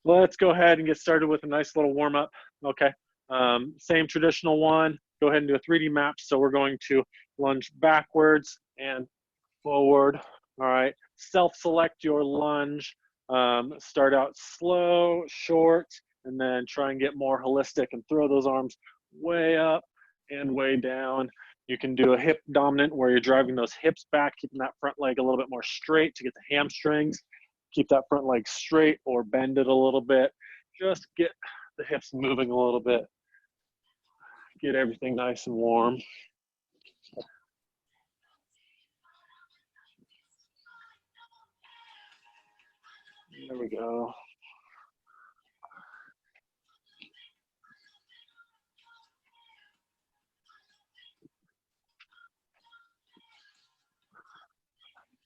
Let's go ahead and get started with a nice little warm up. Okay. Same traditional one. Go ahead and do a 3D map. So we're going to lunge backwards and forward. All right. Self-select your lunge. Start out slow, short, and then try and get more holistic and throw those arms way up and way down. You can do a hip dominant where you're driving those hips back, keeping that front leg a little bit more straight to get the hamstrings. Keep that front leg straight or bend it a little bit. Just get the hips moving a little bit. Get everything nice and warm. There we go.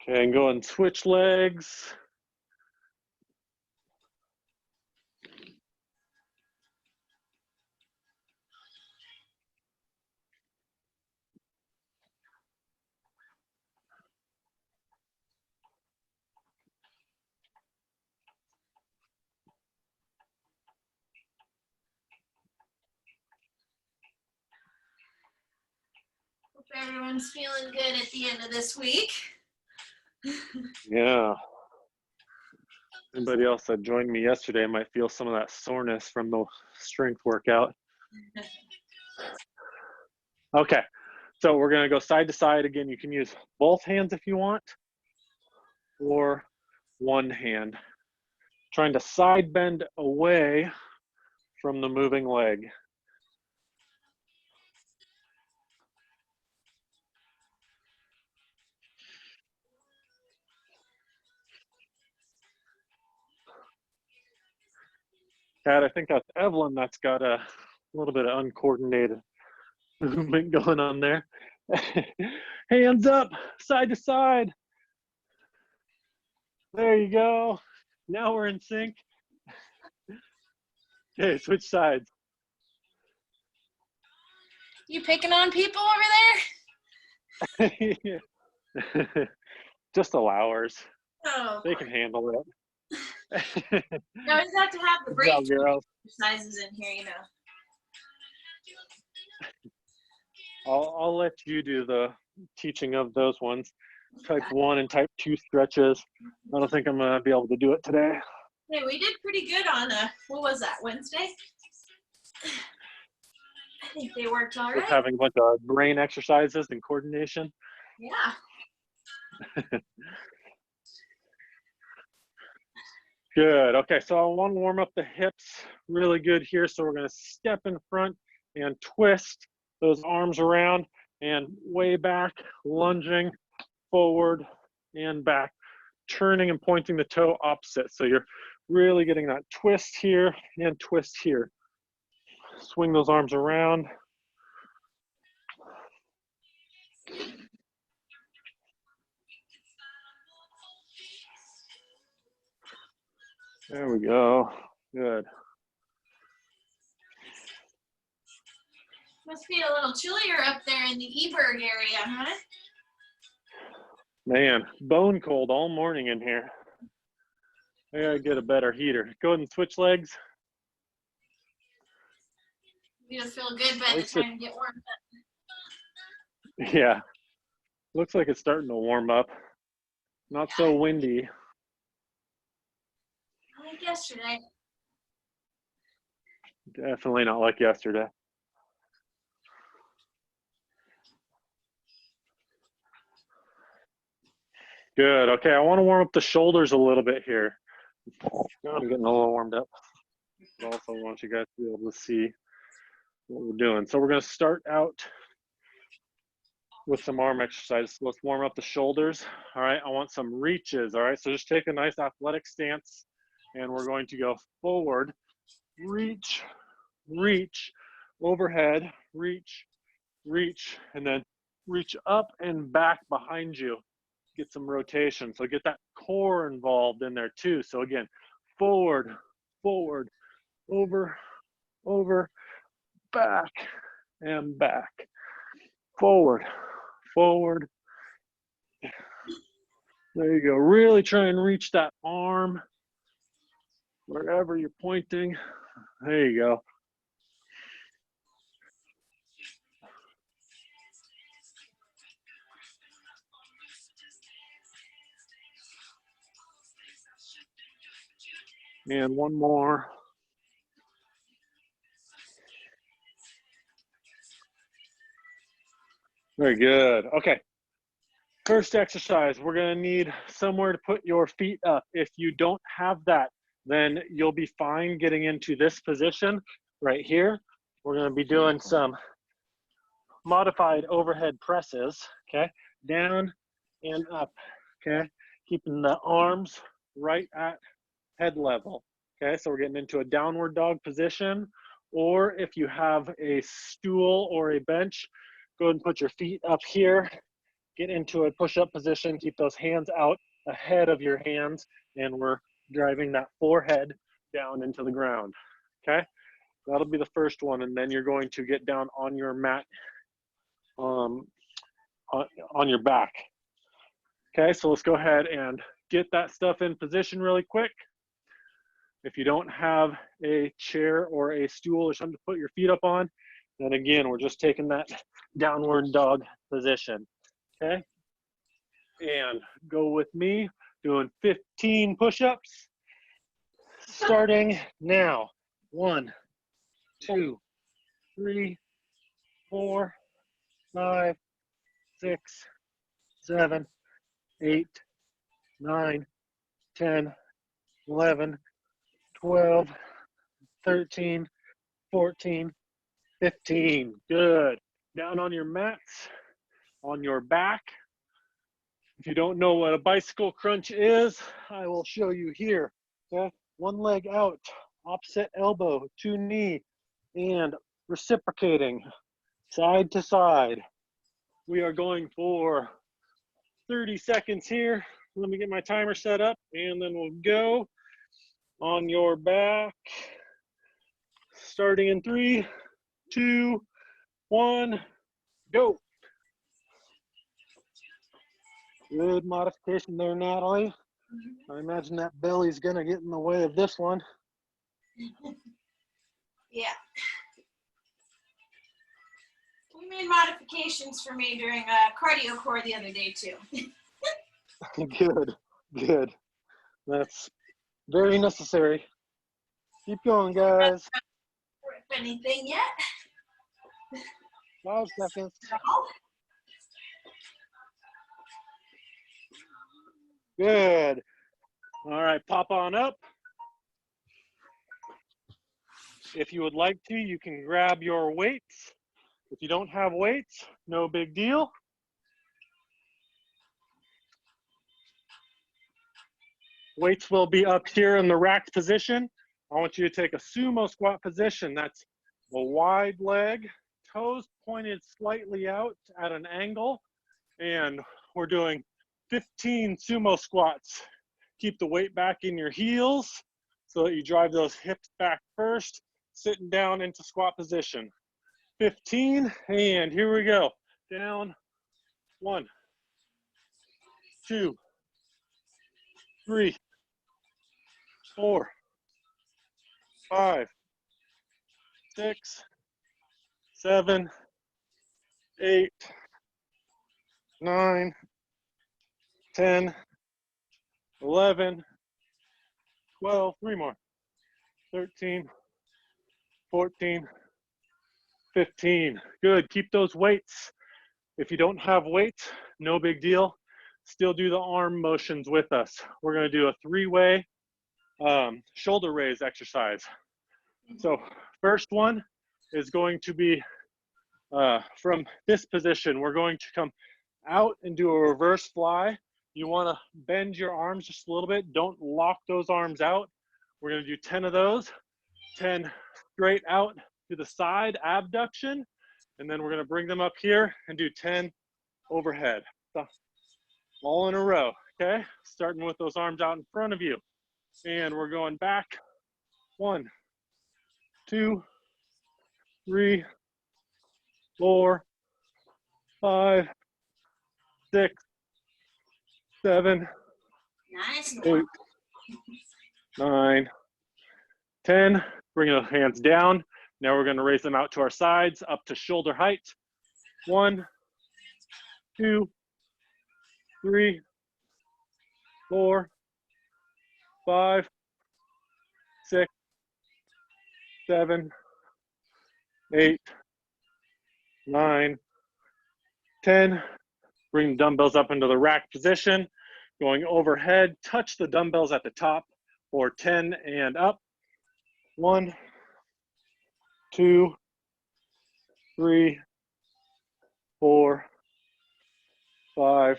Okay, and go and switch legs. Hope everyone's feeling good at the end of this week. Yeah. Anybody else that joined me yesterday might feel some of that soreness from the strength workout. Okay, so we're gonna go side to side. Again, you can use both hands if you want, or one hand. Trying to side bend away from the moving leg. Kat, I think that's Evelyn that's got a little bit of uncoordinated movement going on there. Hands up, side to side. There you go. Now we're in sync. Okay, switch sides. You picking on people over there? Just allowers. Oh, they can handle it. You always have to have the break exercises in here, you know. I'll let you do the teaching of those ones. Type 1 and type 2 stretches. I don't think I'm gonna be able to do it today. Hey, we did pretty good on what was that, Wednesday? I think they worked all right. Just having a bunch of brain exercises and coordination. Yeah. Good. Okay, so I want to warm up the hips really good here. So we're going to step in front and twist those arms around and way back, lunging forward and back, turning and pointing the toe opposite. So you're really getting that twist here and twist here. Swing those arms around. There we go. Good. Must be a little chillier up there in the Eberg area, huh? Man, bone cold all morning in here. I gotta get a better heater. Go ahead and switch legs. You'll feel good by the time you get warmed up. Yeah. Looks like it's starting to warm up. Not so windy. Like yesterday. Definitely not like yesterday. Good. Okay, I want to warm up the shoulders a little bit here. I'm getting a little warmed up. I also want you guys to be able to see what we're doing. So we're going to start out with some arm exercises. Let's warm up the shoulders. All right, I want some reaches. All right, so just take a nice athletic stance, and we're going to go forward, reach, reach, overhead, reach, reach, and then reach up and back behind you. Get some rotation. So get that core involved in there too. So again, forward, forward, over, over, back, and back. Forward, forward. There you go. Really try and reach that arm. wherever you're pointing. There you go. And one more. Very good. Okay. First exercise, we're going to need somewhere to put your feet up. If you don't have that, then you'll be fine getting into this position right here. We're going to be doing some modified overhead presses, okay? Down and up, okay? Keeping the arms right at head level, okay? So we're getting into a downward dog position, or if you have a stool or a bench, go ahead and put your feet up here, get into a push-up position, keep those hands out ahead of your hands, and we're driving that forehead down into the ground, okay? That'll be the first one, and then you're going to get down on your mat, on your back. Okay, so let's go ahead and get that stuff in position really quick. If you don't have a chair or a stool or something to put your feet up on, then again, we're just taking that downward dog position, okay? And go with me, doing 15 push-ups, starting now. 1, 2, 3, 4, 5, 6, 7, 8, 9, 10, 11, 12, 13, 14, 15. Good. Down on your mats, on your back. If you don't know what a bicycle crunch is, I will show you here. Okay? One leg out, opposite elbow to knee, and reciprocating side to side. We are going for 30 seconds here. Let me get my timer set up, and then we'll go on your back. Starting in 3, 2, 1, go. Good modification there, Natalie. I imagine that belly's gonna get in the way of this one. Yeah. We made modifications for me during a cardio core the other day too. Good, good. That's very necessary. Keep going, guys. Rip anything yet? 5 seconds. Good. All right, pop on up. If you would like to, you can grab your weights. If you don't have weights, no big deal. Weights will be up here in the rack position. I want you to take a sumo squat position. That's a wide leg, toes pointed slightly out at an angle, and we're doing 15 sumo squats. Keep the weight back in your heels so that you drive those hips back first, sitting down into squat position. 15, and here we go. Down, 1, 2, 3, 4, 5, 6, 7, 8, 9, 10, 11, 12, 3 more, 13, 14, 15. Good. Keep those weights. If you don't have weights, no big deal. Still do the arm motions with us. We're going to do a 3-way shoulder raise exercise. So first one is going to be from this position. We're going to come out and do a reverse fly. You want to bend your arms just a little bit. Don't lock those arms out. We're going to do 10 of those. 10 straight out to the side, abduction. And then we're going to bring them up here and do 10 overhead. So, all in a row, okay? Starting with those arms out in front of you. And we're going back. 1, 2, 3, 4, 5, 6, 7, Nice. 8, 9, 10. Bring the hands down. Now we're going to raise them out to our sides, up to shoulder height. 1, 2, 3, 4, 5, 6, 7, 8, 9, 10. Bring the dumbbells up into the rack position. Going overhead, touch the dumbbells at the top for 10 and up. 1, 2, 3, 4, 5,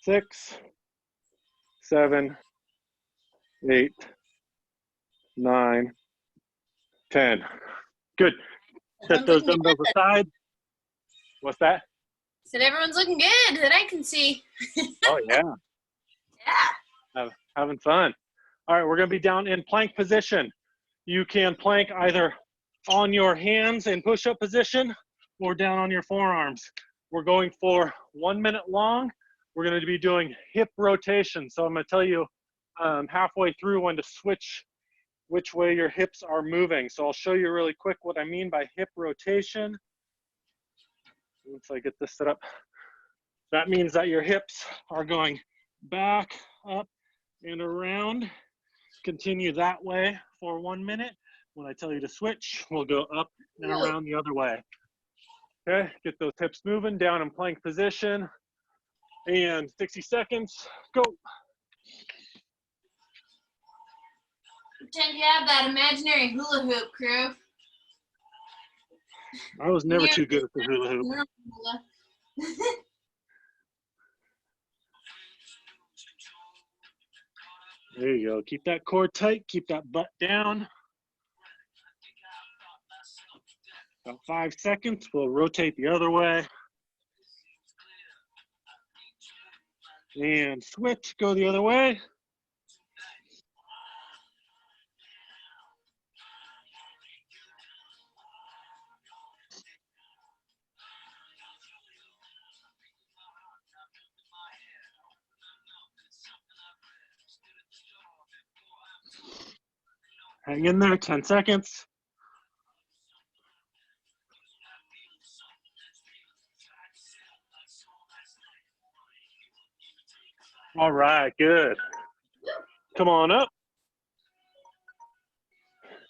6, 7, 8, 9, 10. Good. Set those dumbbells aside. What's that? Said everyone's looking good that I can see. Oh, yeah. Yeah. Having fun. All right, we're going to be down in plank position. You can plank either on your hands in push-up position or down on your forearms. We're going for 1 minute long. We're going to be doing hip rotation. So I'm going to tell you halfway through when to switch which way your hips are moving. So I'll show you really quick what I mean by hip rotation. Once I get this set up, that means that your hips are going back, up, and around. Continue that way for 1 minute. When I tell you to switch, we'll go up and around the other way. Okay, get those hips moving, down in plank position. And 60 seconds, go. Pretend you have that imaginary hula hoop, crew. I was never too good at the hula hoop. There you go. Keep that core tight. Keep that butt down. About 5 seconds. We'll rotate the other way. And switch. Go the other way. Hang in there, 10 seconds. All right, good. Come on up.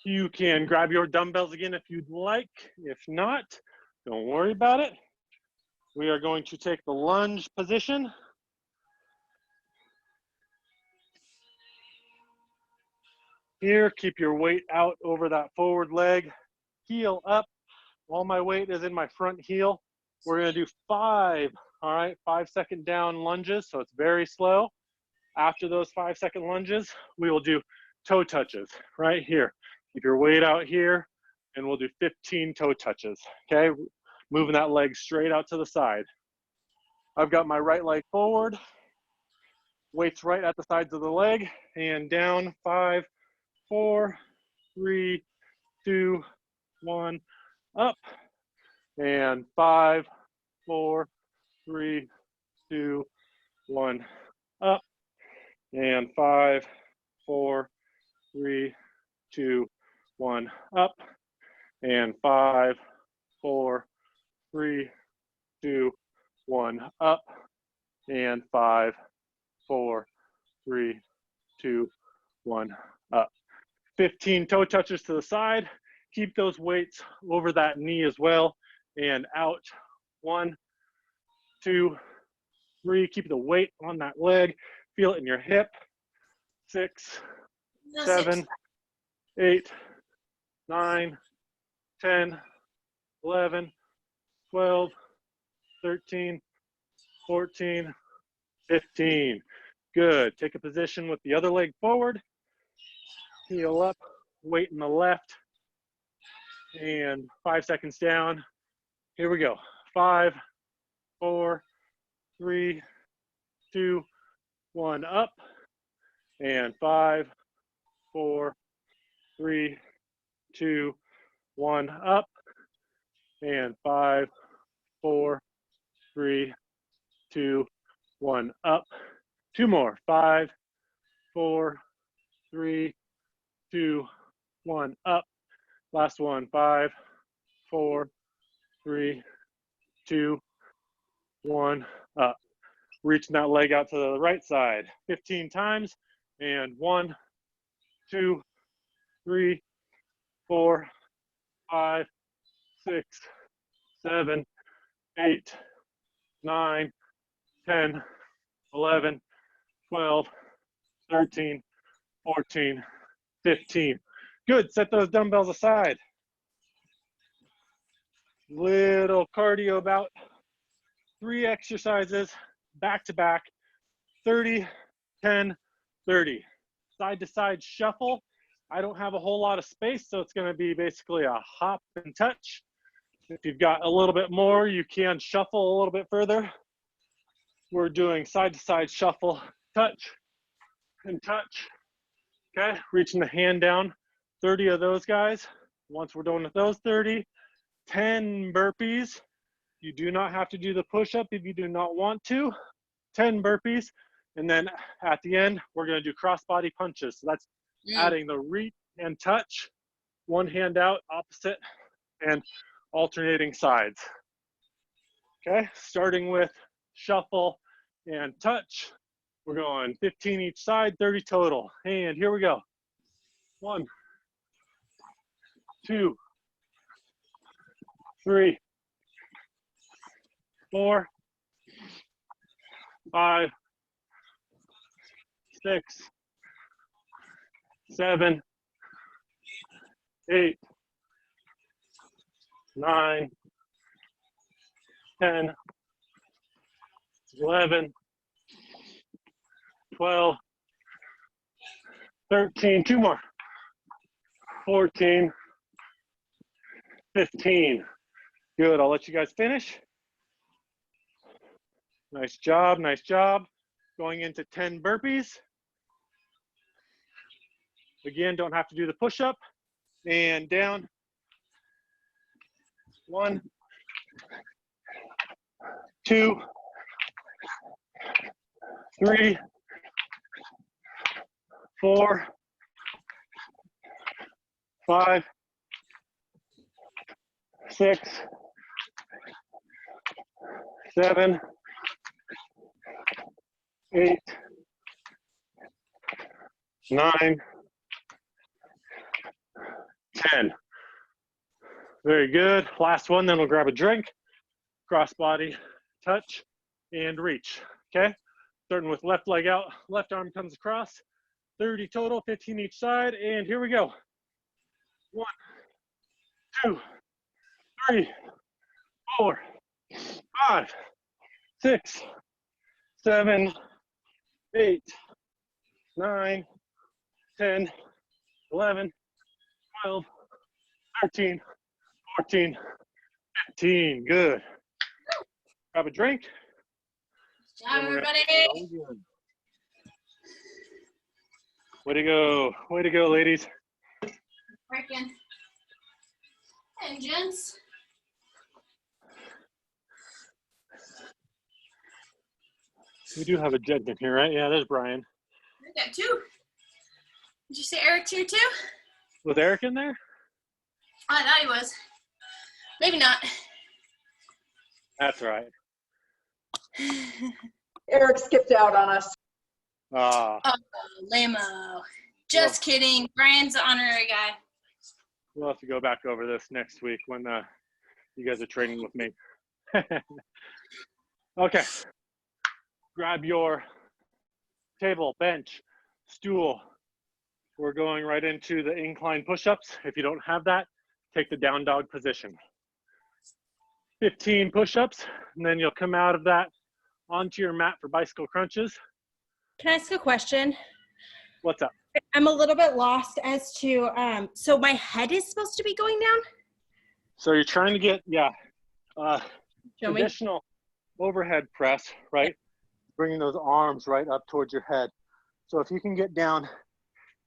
You can grab your dumbbells again if you'd like. If not, don't worry about it. We are going to take the lunge position. Here, keep your weight out over that forward leg. Heel up. All my weight is in my front heel. We're gonna do 5, all right, 5-second down lunges, so it's very slow. After those 5-second lunges, we will do toe touches right here. Keep your weight out here, and we'll do 15 toe touches, okay? Moving that leg straight out to the side. I've got my right leg forward, weights right at the sides of the leg, and down, 5, 4, 3, 2, 1, up, and 5, 4, 3, 2, 1, up, and 5, 4, 3, 2, 1, up, and 5, 4, 3, 2, 1, up, and 5, 4, 3, 2, 1, up. 15 toe touches to the side. Keep those weights over that knee as well, and out. 1, 2, 3. Keep the weight on that leg. Feel it in your hip. 6, 7, 8, 9, 10, 11, 12, 13, 14, 15. Good. Take a position with the other leg forward. Heel up, weight in the left, and 5 seconds down. Here we go. 5, 4, 3, 2, 1, up, and 5, 4, 3, 2, 1, up, and 5, 4, 3, 2, 1, up. 2 more. 5, 4, 3, 2, 1, up. Last one, 5, 4, 3, 2, 1, up. Reaching that leg out to the right side 15 times. And 1, 2, 3, 4, 5, 6, 7, 8, 9, 10, 11, 12, 13, 14, 15. Good, set those dumbbells aside. Little cardio, about 3 exercises, back to back, 30, 10, 30. Side to side shuffle. I don't have a whole lot of space, so it's gonna be basically a hop and touch. If you've got a little bit more, you can shuffle a little bit further. We're doing side to side shuffle, touch and touch. Okay, reaching the hand down, 30 of those guys. Once we're done with those 30, 10 burpees. You do not have to do the push-up if you do not want to. 10 burpees. And then at the end, we're gonna do cross-body punches. So that's adding the reach and touch, one hand out, opposite, and alternating sides. Okay, starting with shuffle and touch. We're going 15 each side, 30 total. And here we go. 1, 2, 3, 4, 5, 6, 7, 8, 9, 10, 11, 12, 13, 2 more, 14, 15. Good, I'll let you guys finish. Nice job, nice job. Going into 10 burpees. Again, don't have to do the push-up. And down. 1, 2, 3, 4, 5, 6, 7, 8, 9, 10. Very good. Last one, then we'll grab a drink, cross body, touch, and reach. Okay? Starting with left leg out, left arm comes across, 30 total, 15 each side, and here we go. 1, 2, 3, 4, 5, 6, 7, 8, 9, 10, 11, 12, 13, 14, 15. Good. Grab a drink. Ciao, everybody. Way to go. Way to go, ladies. Working. Engines. We do have a gent in here, right? Yeah, there's Brian. We got 2. Did you say Eric's here too? Was Eric in there? I thought he was. Maybe not. That's right. Eric skipped out on us. Ah. Oh, Lamo. Just kidding. Brian's the honorary guy. We'll have to go back over this next week when you guys are training with me. Okay. Grab your table, bench, stool. We're going right into the incline push-ups. If you don't have that, take the down dog position. 15 push-ups, and then you'll come out of that onto your mat for bicycle crunches. Can I ask a question? What's up? I'm a little bit lost as to, so my head is supposed to be going down? So you're trying to get, Show me. traditional overhead press, right? Bringing those arms right up towards your head. So if you can get down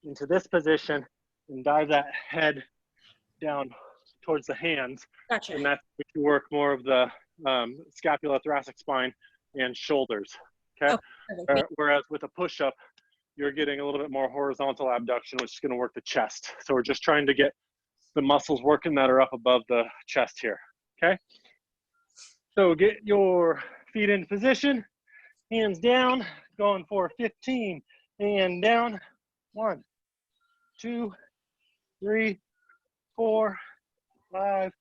into this position and dive that head down towards the hands, Gotcha. and that's if you work more of the scapula, thoracic spine, and shoulders. Okay. Okay. Whereas with a push-up, you're getting a little bit more horizontal abduction, which is going to work the chest. So we're just trying to get the muscles working that are up above the chest here, okay? So get your feet into position, hands down, going for 15, and down. 1, 2, 3, 4, 5,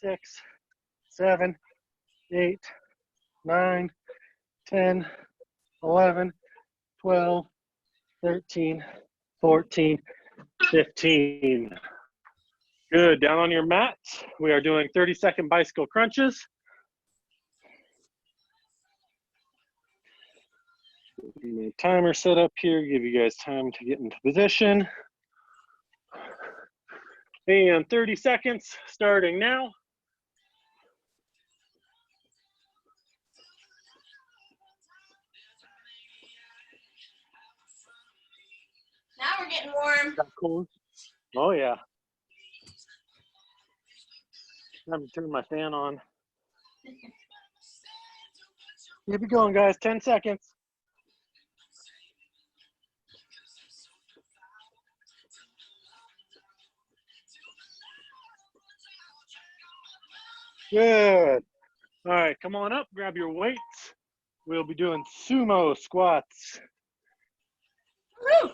6, 7, 8, 9, 10, 11, 12, 13, 14, 15. Good, down on your mat. We are doing 30-second bicycle crunches. Timer set up here, give you guys time to get into position. And 30 seconds starting now. Now we're getting warm. Cool. Oh yeah. Time to turn my fan on. Keep it going, guys. 10 seconds. Good. All right, come on up, grab your weights. We'll be doing sumo squats. Woo!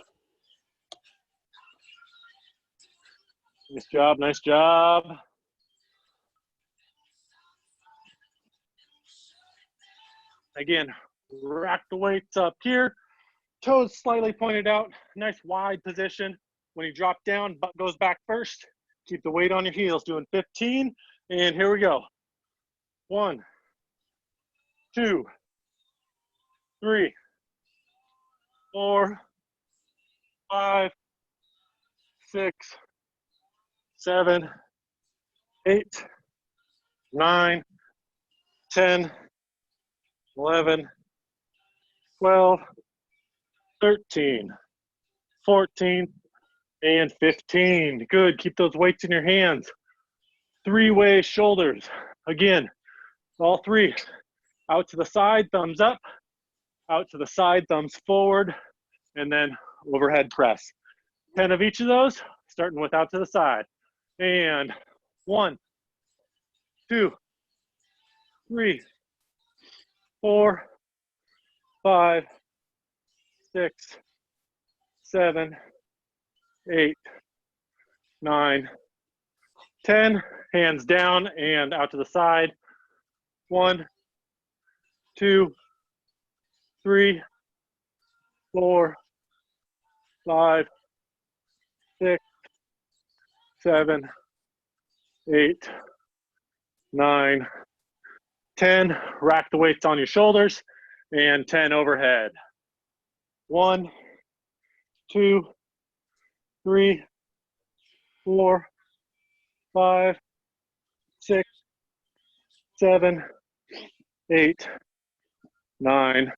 Nice job, nice job. Again, rack the weights up here. Toes slightly pointed out, nice wide position. When you drop down, butt goes back first. Keep the weight on your heels, doing 15. And here we go. 1, 2, 3, 4, 5, 6, 7, 8, 9, 10, 11, 12, 13, 14, and 15. Good, keep those weights in your hands. 3-way shoulders. Again, all 3. Out to the side, thumbs up. Out to the side, thumbs forward. And then overhead press. 10 of each of those, starting with out to the side. And 1, 2, 3, 4, 5, 6, 7, 8, 9, 10. Hands down and out to the side. 1, 2, 3, 4, 5, 6, 7, 8, 9, 10. Rack the weights on your shoulders and 10 overhead. 1, 2, 3, 4, 5, 6, 7, 8, 9,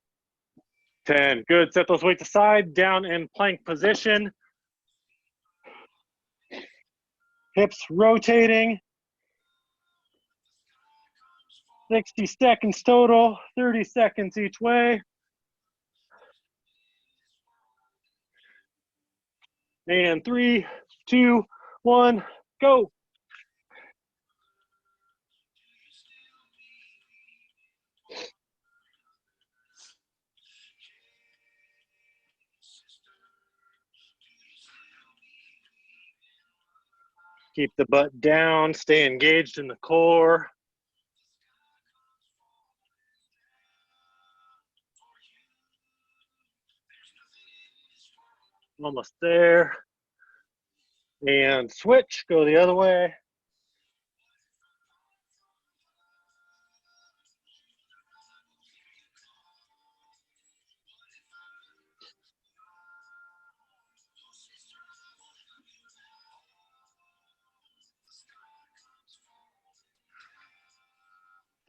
10. Good. Set those weights aside, down in plank position. Hips rotating. 60 seconds total, 30 seconds each way. And 3, 2, 1, go. Keep the butt down, stay engaged in the core. Almost there. And switch, go the other way.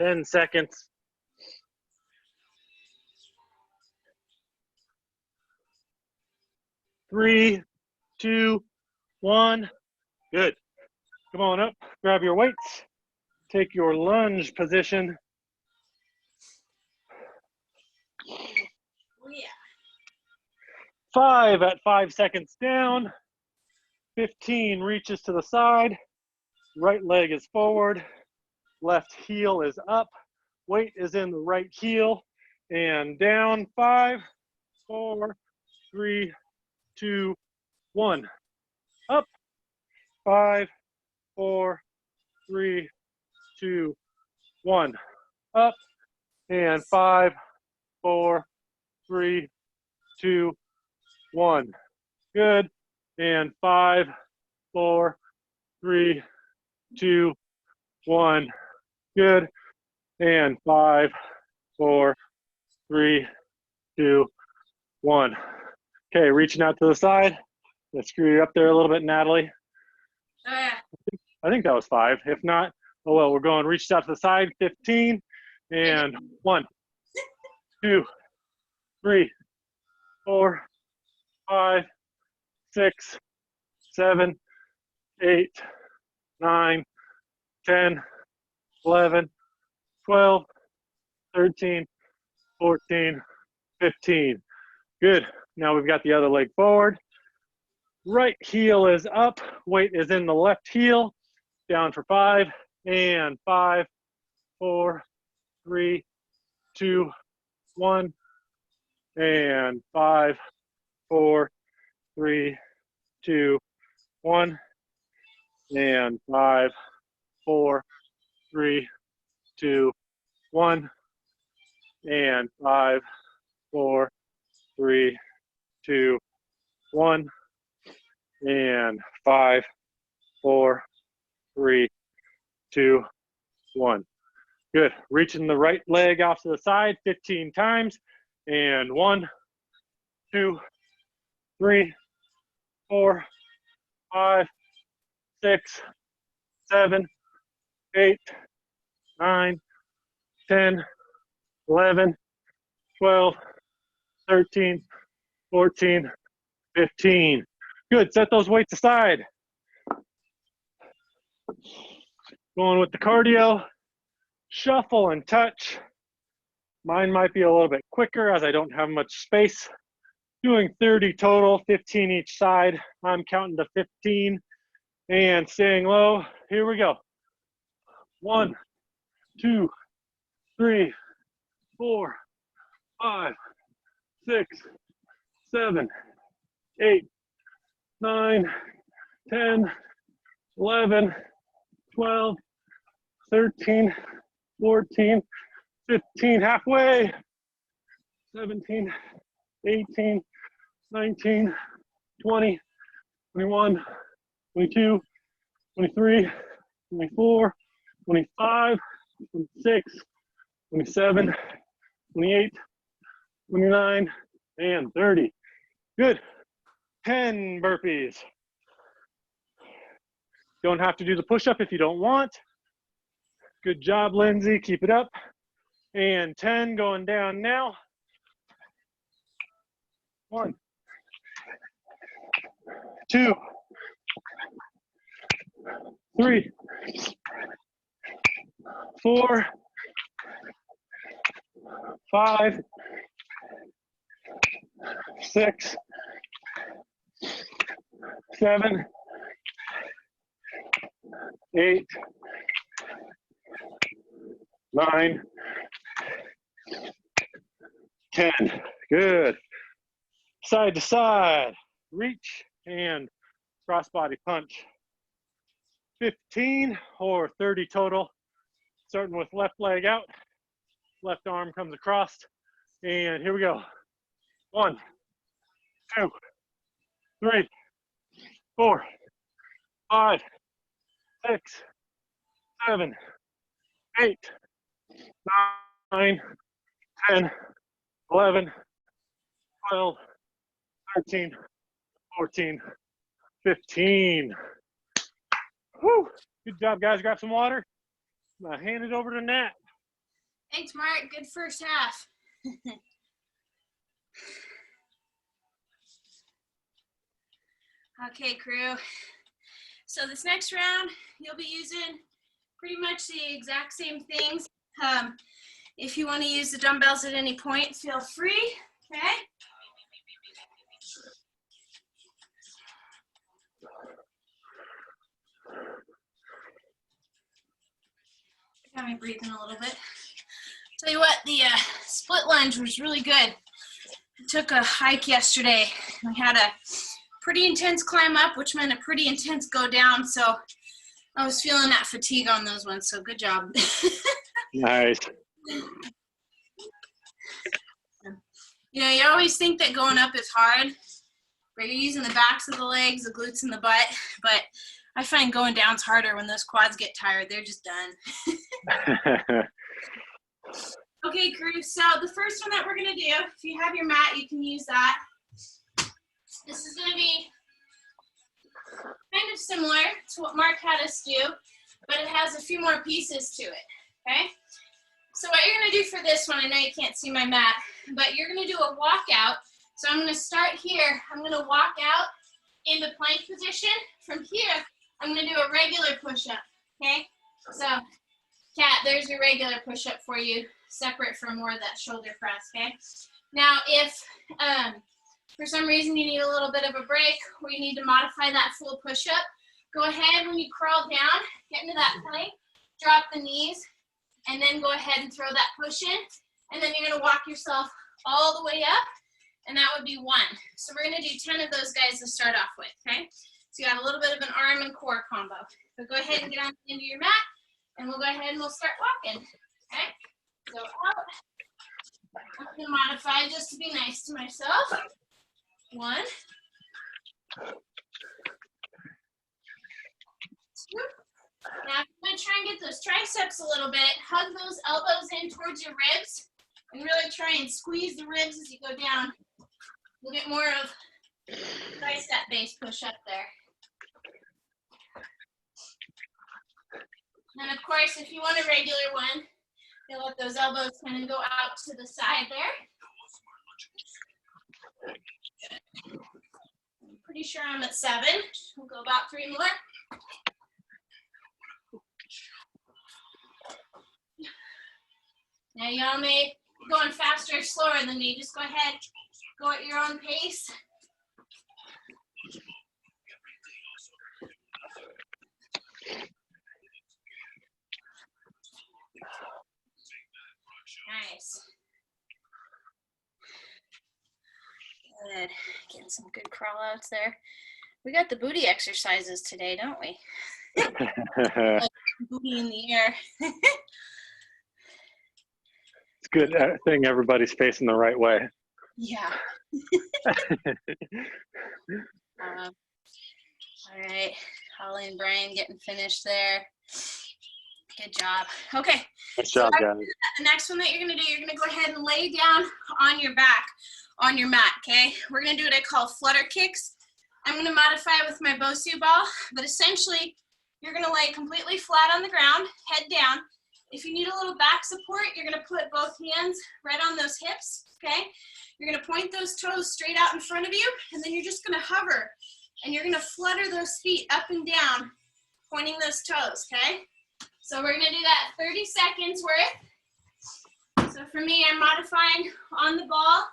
Ten seconds. Three, 2, 1. Good. Come on up, grab your weights. Take your lunge position. Oh, yeah. 5 at 5 seconds down. 15 reaches to the side. Right leg is forward. Left heel is up. Weight is in the right heel. And down. 5, 4, 3, 2, 1. Up. 5, 4, 3, 2, 1. Up. And 5, 4, 3, 2, 1. Good. And 5, 4, 3, 2, 1. Good. And 5, 4, 3, 2, 1. Okay, reaching out to the side. Let's screw you up there a little bit, Natalie. Oh, yeah. I think that was 5. If not, oh well, we're going reached out to the side. 15. And 1, 2, 3, 4, 5, 6, 7, 8, 9, 10, 11, 12, 13, 14, 15. Good. Now we've got the other leg forward. Right heel is up. Weight is in the left heel. Down for 5. And 5, 4, 3, 2, 1. And 5, 4, 3, 2, 1. And 5, 4, 3, 2, 1. And 5, 4, 3, 2, 1. And 5, 4, 3, 2, 1. Good. Reaching the right leg off to the side 15 times. And 1, 2, 3, 4, 5, 6, 7, 8, 9, 10, 11, 12, 13, 14, 15. Good. Set those weights aside. Going with the cardio. Shuffle and touch. Mine might be a little bit quicker as I don't have much space. Doing 30 total, 15 each side. I'm counting to 15 and staying low. Here we go. 1, 2, 3, 4, 5, 6, 7, 8, 9, 10, 11, 12, 13, 14, 15, halfway, 17, 18, 19, 20, 21, 22, 23, 24, 25, 26, 27, 28, 29, and 30. Good. 10 burpees. Don't have to do the push-up if you don't want. Good job, Lindsay. Keep it up. And 10 going down now. 1, 2, 3, 4, 5, 6, 7, 8, 9, 10. Good. Side to side. Reach and cross-body punch. 15 or 30 total. Starting with left leg out. Left arm comes across. And here we go. 1, 2, 3, 4, 5, 6, 7, 8, 9, 10, 11, 12, 13, 14, 15. Whew. Good job, guys. Grab some water. I'm gonna hand it over to Nat. Thanks, Mark. Good first half. Okay, crew. So this next round, you'll be using pretty much the exact same things. If you want to use the dumbbells at any point, feel free, okay? Got me breathing a little bit. Tell you what, the split lunge was really good. I took a hike yesterday. I had a pretty intense climb up, which meant a pretty intense go down. So I was feeling that fatigue on those ones. So good job. Nice. You know, you always think that going up is hard, but you're using the backs of the legs, the glutes, and the butt. But I find going down's harder when those quads get tired. They're just done. Okay, crew, so the first one that we're gonna do, if you have your mat, you can use that. This is gonna be kind of similar to what Marc had us do, but it has a few more pieces to it, okay? So what you're gonna do for this one, I know you can't see my mat, but you're gonna do a walkout. So I'm gonna start here, I'm gonna walk out into plank position. From here, I'm gonna do a regular push-up, okay? So, Kat, there's your regular push-up for you, separate from more of that shoulder press, okay? Now, if for some reason you need a little bit of a break or you need to modify that full push-up, go ahead when you crawl down, get into that plank, drop the knees, and then go ahead and throw that push in, and then you're gonna walk yourself all the way up, and that would be 1. So we're gonna do 10 of those guys to start off with, okay? So you got a little bit of an arm and core combo. So go ahead and get on into your mat, and we'll go ahead and we'll start walking, okay? So out. I'm gonna modify just to be nice to myself. 1. 2. Now I'm gonna try and get those triceps a little bit. Hug those elbows in towards your ribs, and really try and squeeze the ribs as you go down. We'll get more of tricep base push up there. And of course, if you want a regular one, you'll let those elbows kind of go out to the side there. I'm pretty sure I'm at 7. We'll go about 3 more. Now y'all may be going faster or slower than me. Just go ahead, go at your own pace. Nice. Good. Getting some good crawl outs there. We got the booty exercises today, don't we? Booty in the air. It's a good thing everybody's facing the right way. Yeah. All right. Holly and Brian getting finished there. Good job. Okay. Nice job, guys. The next one that you're going to do, you're going to go ahead and lay down on your back, on your mat, okay? We're going to do what I call flutter kicks. I'm going to modify it with my Bosu ball, but essentially, you're going to lay completely flat on the ground, head down. If you need a little back support, you're going to put both hands right on those hips, okay? You're going to point those toes straight out in front of you, and then you're just going to hover, and you're going to flutter those feet up and down, pointing those toes, okay? So we're going to do that 30 seconds worth. So for me, I'm modifying on the ball.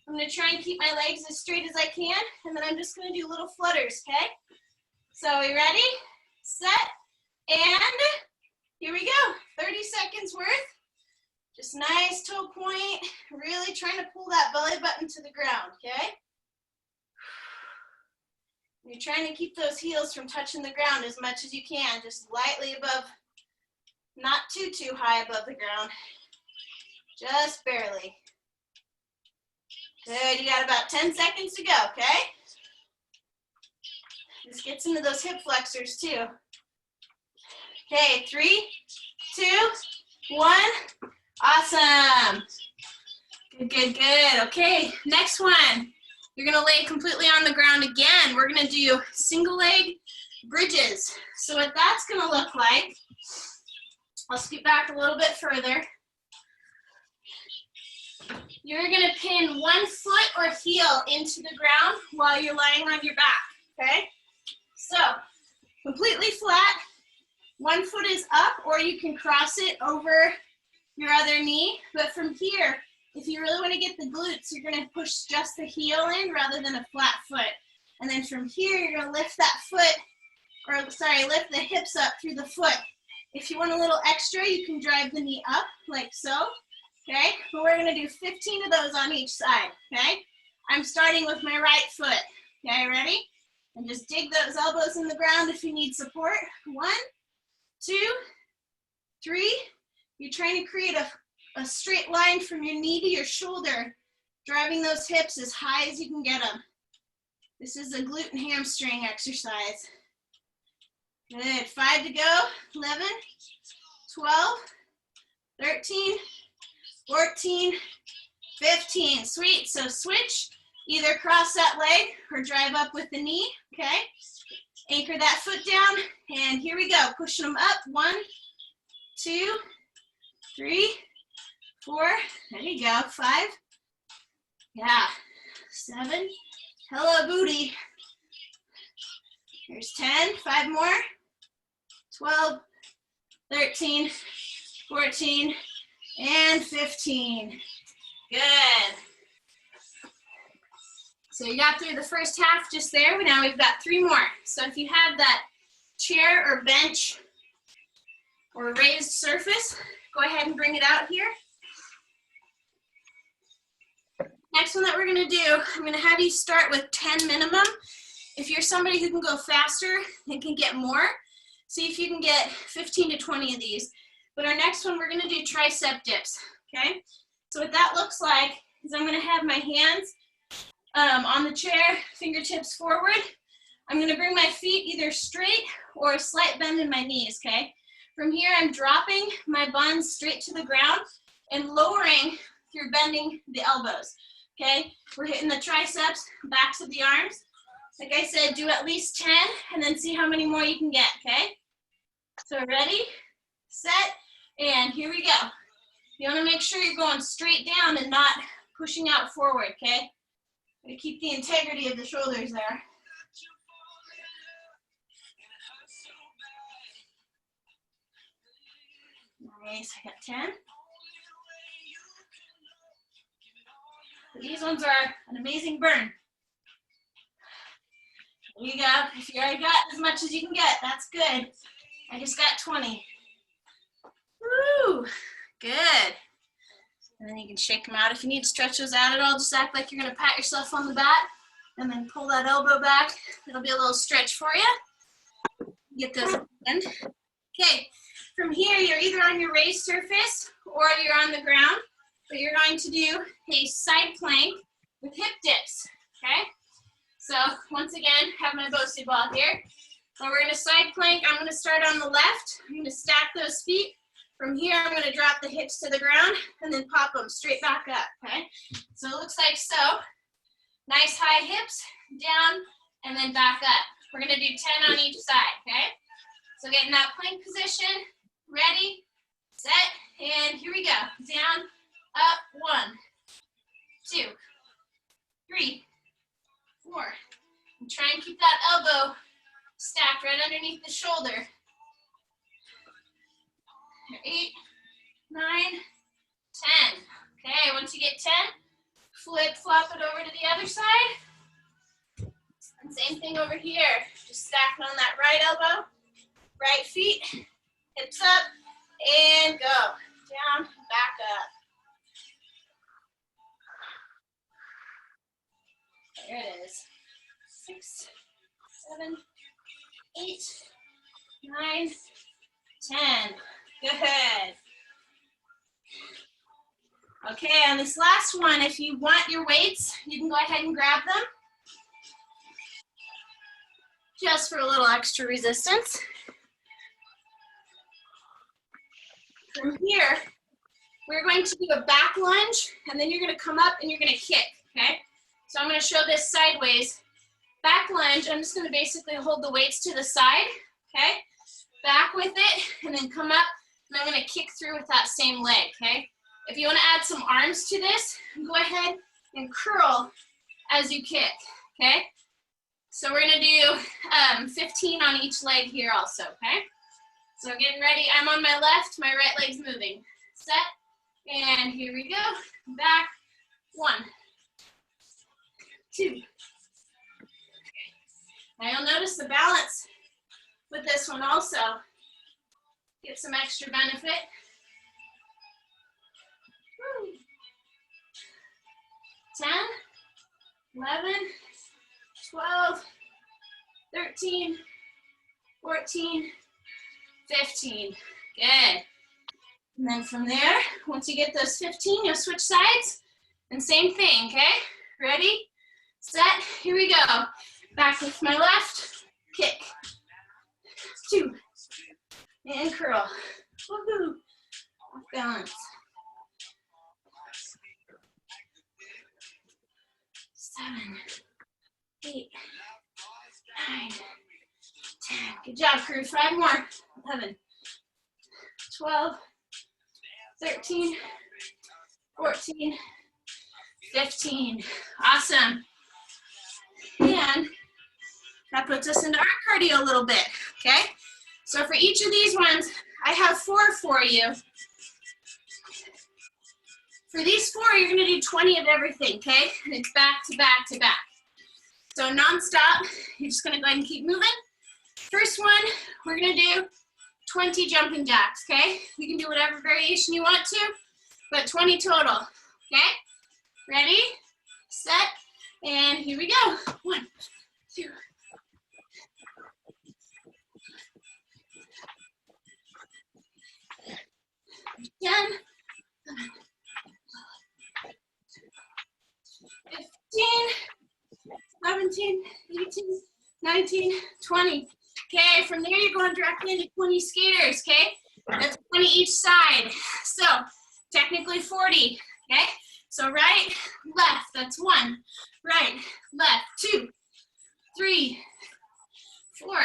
I'm going to try and keep my legs as straight as I can, and then I'm just going to do little flutters, okay? So are we ready? Set, and here we go. 30 seconds worth. Just nice toe point, really trying to pull that belly button to the ground, okay? You're trying to keep those heels from touching the ground as much as you can, just lightly above, not too high above the ground, just barely. Good, you got about 10 seconds to go, okay? This gets into those hip flexors too. Okay, 3, 2, 1. Awesome. Good, good, good. Okay, next one. You're gonna lay completely on the ground again. We're gonna do single leg bridges. So what that's gonna look like, I'll scoot back a little bit further. You're gonna pin one foot or heel into the ground while you're lying on your back, okay? So, completely flat, one foot is up, or you can cross it over your other knee, but from here, if you really want to get the glutes, you're going to push just the heel in rather than a flat foot. And then from here, you're going to lift that foot, or sorry, lift the hips up through the foot If you want a little extra, you can drive the knee up like so, okay? But we're gonna do 15 of those on each side, okay? I'm starting with my right foot, okay, ready? And just dig those elbows in the ground if you need support. 1, 2, 3. You're trying to create a straight line from your knee to your shoulder, driving those hips as high as you can get them. This is a glute and hamstring exercise. Good, 5 to go, 11, 12, 13, 14, 15. Sweet, so switch, either cross that leg or drive up with the knee, okay? Anchor that foot down, and here we go. Pushing them up, 1, 2, 3, 4, there you go, 5, yeah, 7, hello booty. Here's 10, 5 more, 12, 13, 14, and 15. Good. So you got through the first half just there. Now we've got 3 more. So if you have that chair or bench or raised surface, go ahead and bring it out here. Next one that we're gonna do, I'm gonna have you start with 10 minimum. If you're somebody who can go faster and can get more, see if you can get 15 to 20 of these. But our next one, we're gonna do tricep dips, okay? So what that looks like is I'm gonna have my hands on the chair, fingertips forward. I'm gonna bring my feet either straight or a slight bend in my knees, okay? From here, I'm dropping my buns straight to the ground and lowering through bending the elbows, okay? We're hitting the triceps, backs of the arms. Like I said, do at least 10 and then see how many more you can get, okay? So ready, set, and here we go. You wanna make sure you're going straight down and not pushing out forward, okay? Gotta keep the integrity of the shoulders there. Nice, I got 10. These ones are an amazing burn. You go. If you already got as much as you can get, that's good. I just got 20. Woo, good. And then you can shake them out. If you need to stretch those out at all, just act like you're gonna pat yourself on the back and then pull that elbow back. It'll be a little stretch for you. Get those at the end. Okay, from here, you're either on your raised surface or you're on the ground, but you're going to do a side plank with hip dips, okay? So once again, have my Bosu ball here. So we're gonna side plank. I'm gonna start on the left. I'm gonna stack those feet. From here, I'm gonna drop the hips to the ground and then pop them straight back up, okay? So it looks like so. Nice high hips, down, and then back up. We're gonna do 10 on each side, okay? So get in that plank position, ready, set, and here we go. Down, up, 1, 2, 3, 4. And try and keep that elbow stacked right underneath the shoulder. 8, 9, 10. Okay, once you get 10, flip, flop it over to the other side. And same thing over here. Just stack it on that right elbow, right feet, hips up, and go. Down, back up. There it is. 6, 7, 8, 9, 10. Good. Okay, on this last one, if you want your weights, you can go ahead and grab them. Just for a little extra resistance. From here, we're going to do a back lunge, and then you're gonna come up and you're gonna kick, okay? So I'm gonna show this sideways. Back lunge, I'm just gonna basically hold the weights to the side, okay? Back with it, and then come up, and I'm gonna kick through with that same leg, okay? If you wanna add some arms to this, go ahead and curl as you kick, okay? So we're gonna do 15 on each leg here also, okay? So getting ready, I'm on my left, my right leg's moving. Set, and here we go. Back, 1, 2. Now you'll notice the balance with this one also. Get some extra benefit. Woo. 10, 11, 12, 13, 14, 15. Good. And then from there, once you get those 15, you'll switch sides. And same thing, okay? Ready, set, here we go. Back with my left, kick. 2, and curl. Woohoo. Off balance. 7, 8, 9, 10. Good job, crew. 5 more. 11, 12, 13, 14, 15. Awesome. And that puts us into our cardio a little bit, okay? So for each of these ones, I have 4 for you. For these 4, you're gonna do 20 of everything, okay? And it's back to back to back. So nonstop, you're just gonna go ahead and keep moving. First one, we're gonna do 20 jumping jacks, okay? You can do whatever variation you want to, but 20 total, okay? Ready, set, and here we go. 1, 2, 10, 15, 17, 18, 19, 20. Okay, from there you're going directly into 20 skaters, okay? That's 20 each side. So technically 40, okay? So right, left, that's 1. Right, left, 2, 3, 4,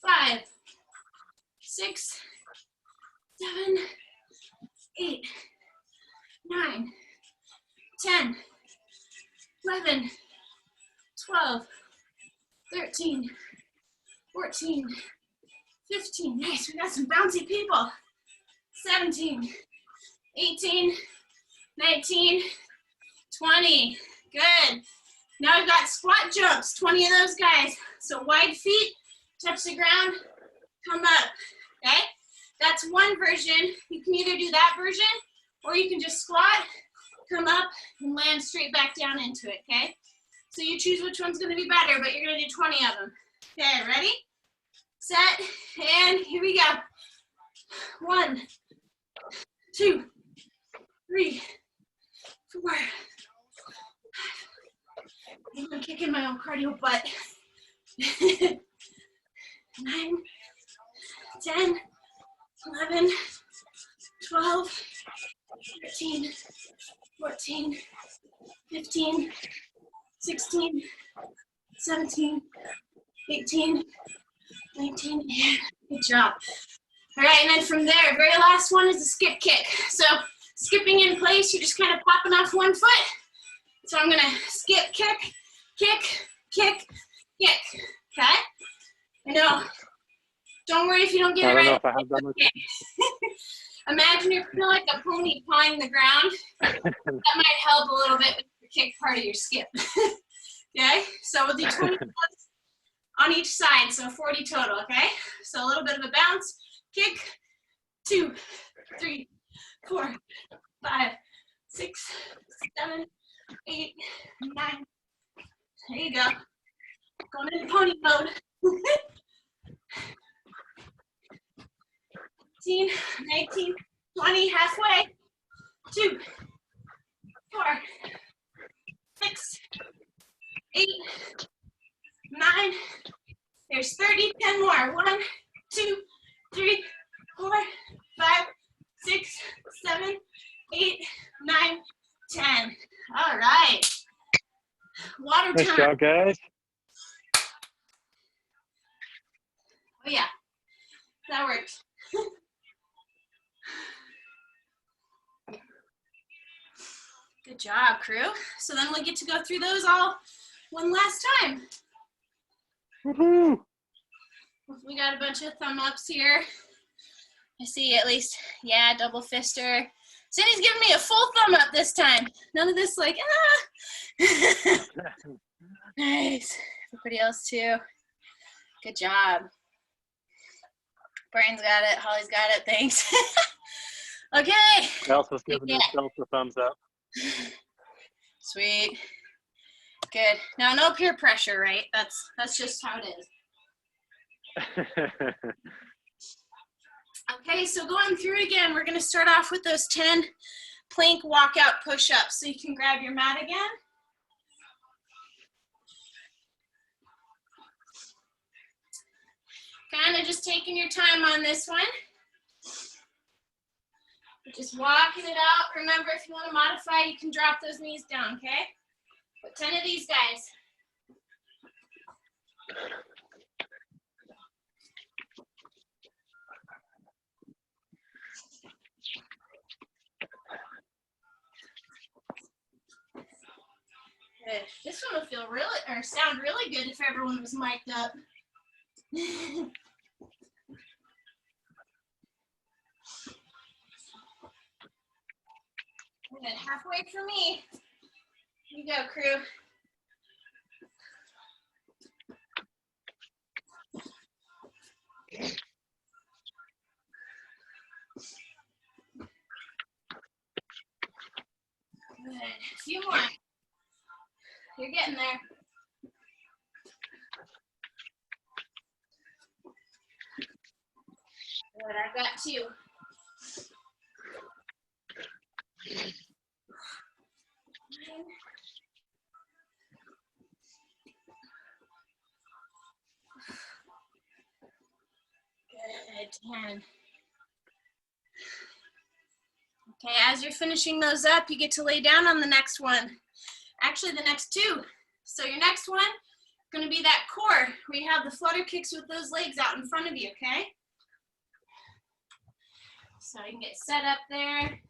5, 6, 7, 8, 9, 10, 11, 12, 13, 14, 15. Nice, we got some bouncy people. 17, 18, 19, 20. Good. Now we've got squat jumps, 20 of those guys. So wide feet, touch the ground, come up, okay? That's one version. You can either do that version or you can just squat, come up, and land straight back down into it, okay? So you choose which one's gonna be better, but you're gonna do 20 of them. Okay, ready? Set, and here we go. 1, 2, 3, 4. I'm kicking my own cardio butt. 9, 10, 11, 12, 13, 14, 15, 16, 17, 18, 19, and good job. All right, and then from there, very last one is a skip kick. So skipping in place, you're just kind of popping off one foot. So I'm gonna skip, kick, kick, kick, kick, okay? I know, don't worry if you don't get it right. I don't know if I have that much. Imagine you're kind of like a pony pawing the ground. That might help a little bit with the kick part of your skip. Okay, so we'll do 20 on each side, so 40 total, okay? So a little bit of a bounce, kick, 2, 3, 4, 5, 6, 7, 8, 9. There you go. Going into pony mode. 18, 19, 20, halfway. 2, 4, 6, 8, 9. There's 30, 10 more. 1, 2, 3, 4, 5, 6, 7, 8, 9, 10. All right. Water Nice time. job, guys. Oh yeah, that worked. Good job, crew. So then we get to go through those all one last time. Woohoo! We got a bunch of thumb ups here. I see at least, yeah, double fister. Cindy's giving me a full thumb up this time. None of this like, ah. Nice. Everybody else too. Good job. Brian's got it. Holly's got it. Thanks. Okay. Elsa's giving herself the thumbs up. Sweet. Good. Now, no peer pressure, right? That's just how it is. Okay, so going through again, we're going to start off with those 10 plank walkout push-ups. So you can grab your mat again. Kind of just taking your time on this one. Just walking it out. Remember, if you want to modify, you can drop those knees down, okay? But 10 of these guys. Good. This one will feel really, or sound really good if everyone was mic'd up. Good. Halfway for me. Here you go, crew. Good. A few more. You're getting there. Good. I've got 2. Good. 10. Okay, as you're finishing those up, you get to lay down on the next one. Actually, the next 2. So your next one is going to be that core where you have the flutter kicks with those legs out in front of you, okay? So you can get set up there.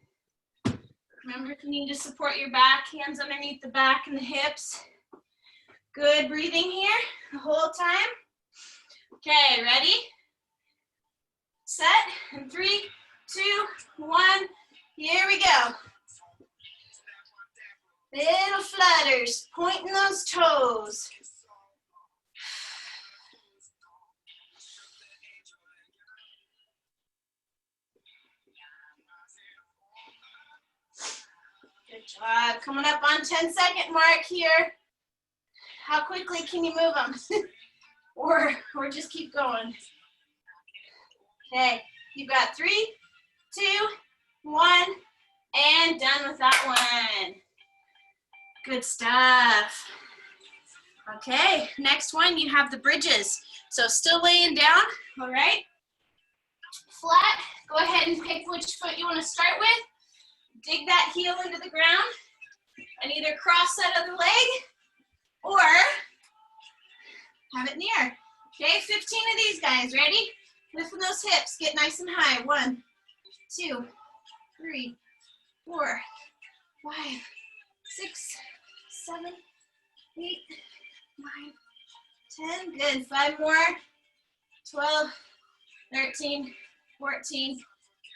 Remember, if you need to support your back, hands underneath the back and the hips. Good breathing here the whole time. Okay, ready? Set, and 3, 2, 1. Here we go. Little flutters, pointing those toes. Good job. Coming up on 10-second mark here. How quickly can you move them? or just keep going. Okay, you've got 3, 2, 1, and done with that one. Good stuff. Okay, next one, you have the bridges. So still laying down, all right? Flat, go ahead and pick which foot you want to start with. Dig that heel into the ground and either cross that other leg or have it near. Okay, 15 of these guys, ready? Lifting those hips, get nice and high. 1, 2, 3, 4, 5, 6, 7, 8, 9, 10. Good. 5 more. 12, 13, 14,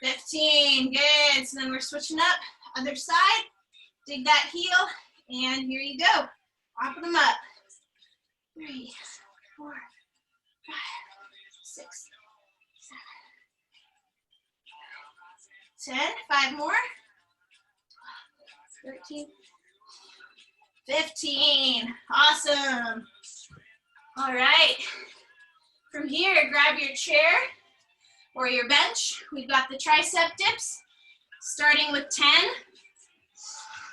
15. Good. So then we're switching up. Other side. Dig that heel. And here you go. Popping them up. 3, 4, 5, 6, 7, 10. 5 more. 13, 15. Awesome. All right. From here, grab your chair or your bench. We've got the tricep dips, starting with 10.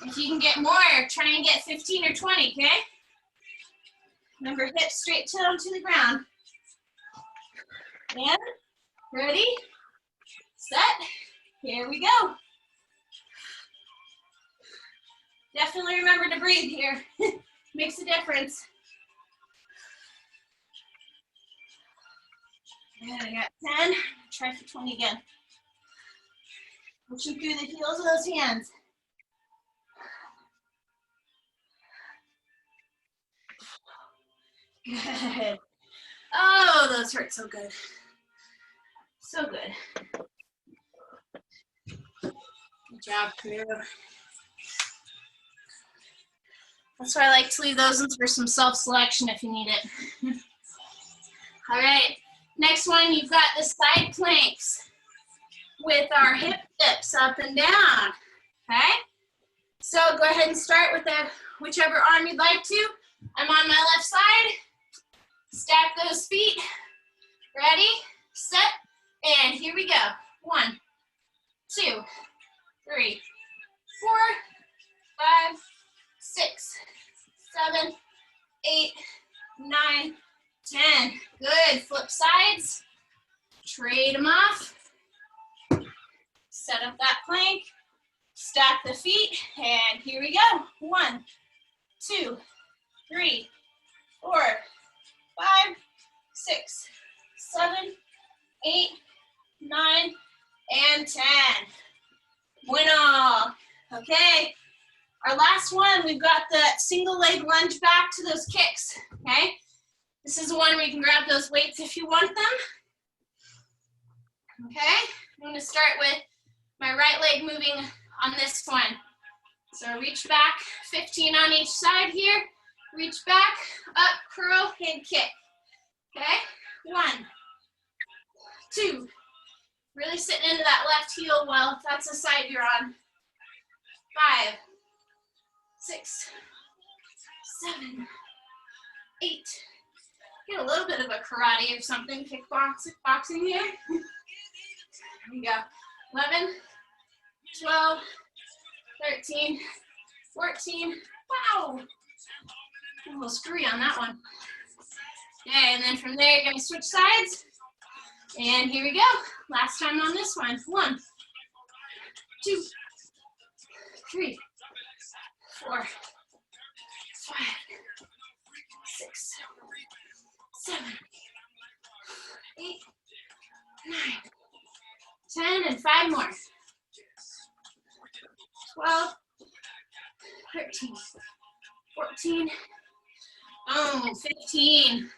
If you can get more, try and get 15 or 20, okay? Remember, hips straight down to the ground. And ready, set, here we go. Definitely remember to breathe here. Makes a difference. And I got 10. Try for 20 again. Pushing through the heels of those hands. Good. Oh, those hurt so good. So good. Good job, crew. That's why I like to leave those ones for some self-selection if you need it. All right, Next one, you've got the side planks with our hip dips up and down, okay? So go ahead and start with whichever arm you'd like to. I'm on my left side. Stack those feet. Ready, set, and here we go. 1, 2, 3, 4, 5, 6, 7, 8, 9, 10. Good. Flip sides. Trade them off. Set up that plank. Stack the feet. And here we go. 1, 2, 3, 4, 5, 6, 7, 8, 9, and 10. Bueno. Okay. Our last one, we've got the single leg lunge back to those kicks. Okay. This is the one where you can grab those weights if you want them. Okay, I'm going to start with my right leg moving on this one. So reach back, 15 on each side here. Reach back, up, curl, and kick. Okay, 1, 2. Really sitting into that left heel well, if that's the side you're on. 5, 6, 7, 8. Get a little bit of a karate or something, kickboxing here. Here we go. 11, 12, 13, 14. Wow. A little screwy on that one. Okay, and then from there, you're going to switch sides. And here we go. Last time on this one. 1, 2, 3, 4, 5, 6, 7, 8, 9, 10, and 5 more. 12, 13, 14, 15.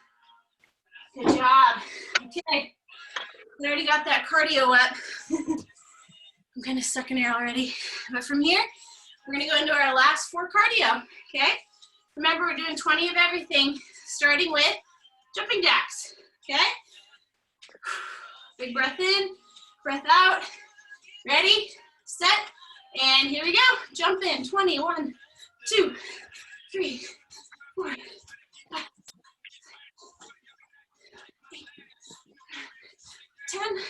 Good job. Okay, we already got that cardio up. I'm kind of stuck in here already. But from here, we're going to go into our last 4 cardio, okay? Remember, we're doing 20 of everything, starting with jumping jacks, okay? Big breath in, breath out. Ready, set, and here we go. Jump in, 20, 1, 2, 3, 4, 5, 8, 10, 12,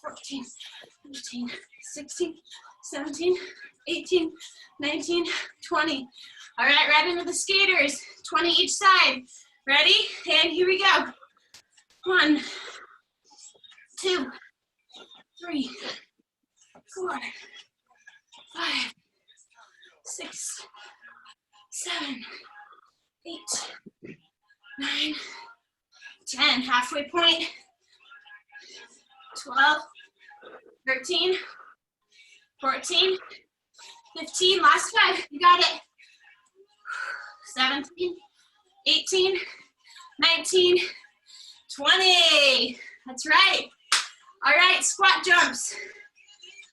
14, 15, 16, 17, 18, 19, 20. All right, right into the skaters. 20 each side. Ready? And here we go. 1, 2, 3, 4, 5, 6, 7, 8, 9, 10. Halfway point. 12, 13, 14, 15. Last 5. You got it. 17, 18, 19, 20. That's right. All right, squat jumps.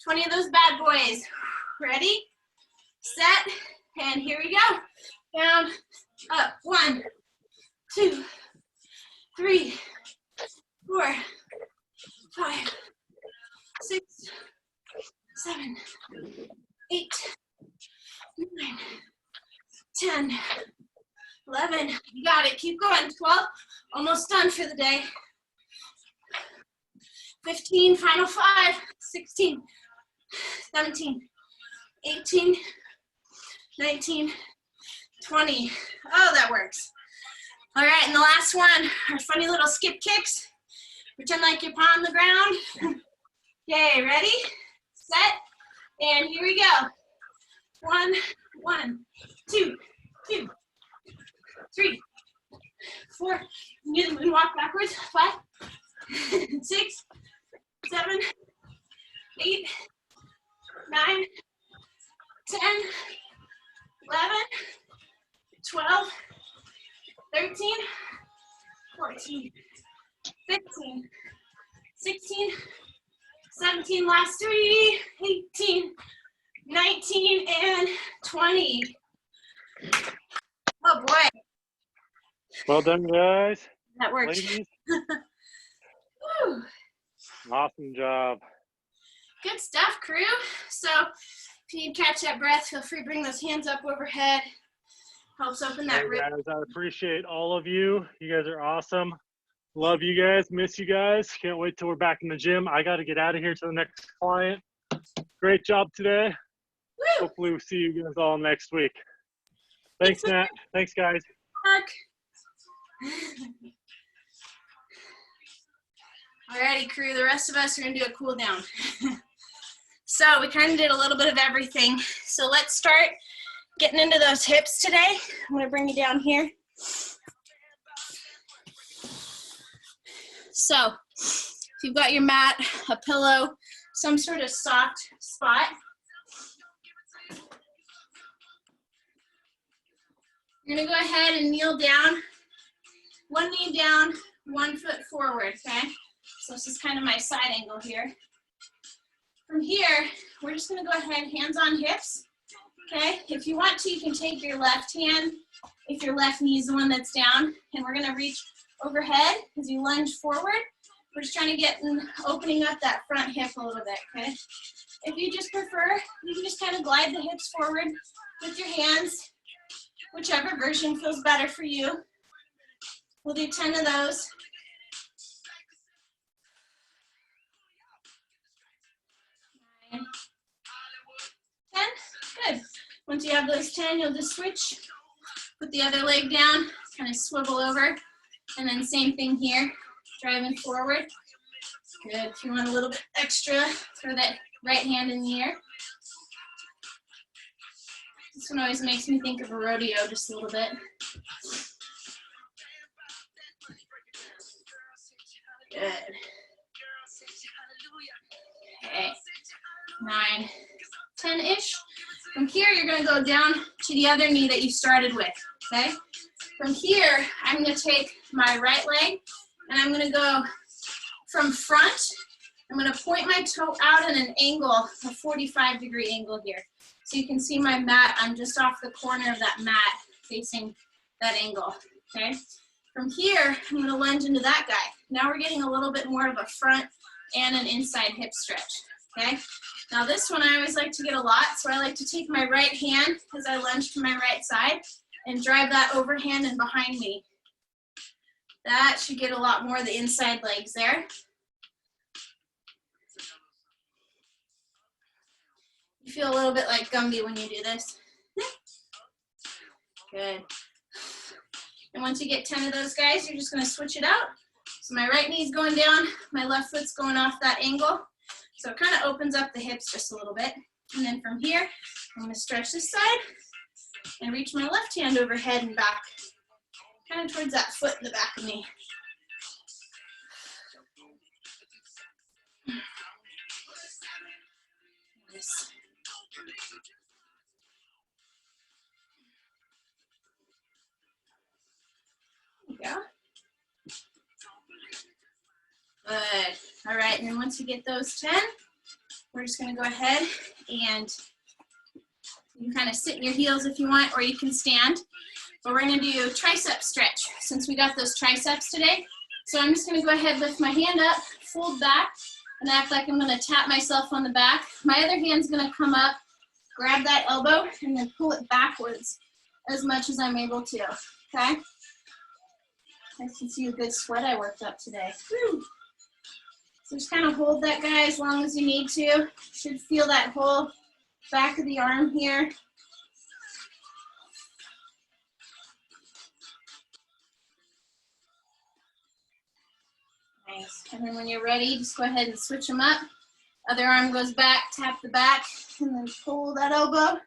20 of those bad boys. Ready, set, and here we go. Down, up. 1, 2, 3, 4, 5, 6, 7, 8, 9, 10, 11. You got it. Keep going. 12. Almost done for the day. 15. Final 5. 16, 17, 18, 19, 20. Oh, that works. All right, and the last one, our funny little skip kicks. Pretend like you're on the ground. Okay, ready, set, and here we go. 1, 1, 2, 2, 3, 4. You do the moonwalk backwards. 5, 6, 7, 8, 9, 10, 11, 12, 13, 14, 15, 16, 17, last 3, 18, 19, and 20. Oh boy. Well done, guys. That worked. Ladies, Woo. awesome job. Good stuff, crew. So if you catch that breath, feel free to bring those hands up overhead. Helps open that Hey rib. guys, I appreciate all of you. You guys are awesome. Love you guys. Miss you guys. Can't wait till we're back in the gym. I got to get out of here to the next client. Great job today. Woo. Hopefully we'll see you guys all next week. Thanks, Nat. Thanks, guys. Mark. Alrighty, crew. The rest of us are going to do a cool down. So we kind of did a little bit of everything. So let's start getting into those hips today. I'm going to bring you down here. So if you've got your mat, a pillow, some sort of soft spot, you're going to go ahead and kneel down. One knee down, 1 foot forward, okay? So this is kind of my side angle here. From here, we're just going to go ahead, hands on hips, okay? If you want to, you can take your left hand, if your left knee is the one that's down, and we're going to reach overhead as you lunge forward. We're just trying to get opening up that front hip a little bit, okay? If you just prefer, you can just kind of glide the hips forward with your hands, whichever version feels better for you. We'll do 10 of those. 9, 10, good. Once you have those 10, you'll just switch, put the other leg down, kind of swivel over, and then same thing here, driving forward. Good, if you want a little bit extra, throw that right hand in the air. This one always makes me think of a rodeo just a little bit. Good. Okay, 9, 10-ish. From here, you're going to go down to the other knee that you started with, okay? From here, I'm going to take my right leg, and I'm going to go from front. I'm going to point my toe out at an angle, a 45-degree angle here. So you can see my mat. I'm just off the corner of that mat facing that angle, okay? From here, I'm going to lunge into that guy. Now we're getting a little bit more of a front and an inside hip stretch, okay? Now this one I always like to get a lot, so I like to take my right hand as I lunge to my right side and drive that overhand and behind me. That should get a lot more of the inside legs there. You feel a little bit like Gumby when you do this. Good. And once you get 10 of those guys, you're just going to switch it out. So my right knee's going down, my left foot's going off that angle. So it kind of opens up the hips just a little bit. And then from here, I'm going to stretch this side and reach my left hand overhead and back, kind of towards that foot in the back of me. Nice. There we go. Good. All right, and then once you get those 10, we're just going to go ahead and you can kind of sit in your heels if you want, or you can stand. But we're going to do tricep stretch since we got those triceps today. So I'm just going to go ahead, lift my hand up, fold back, and act like I'm going to tap myself on the back. My other hand's going to come up, grab that elbow, and then pull it backwards as much as I'm able to, okay? I can see a good sweat I worked up today. Woo. So just kind of hold that guy as long as you need to. You should feel that whole back of the arm here. Nice. And then when you're ready, just go ahead and switch them up. Other arm goes back, tap the back, and then pull that elbow.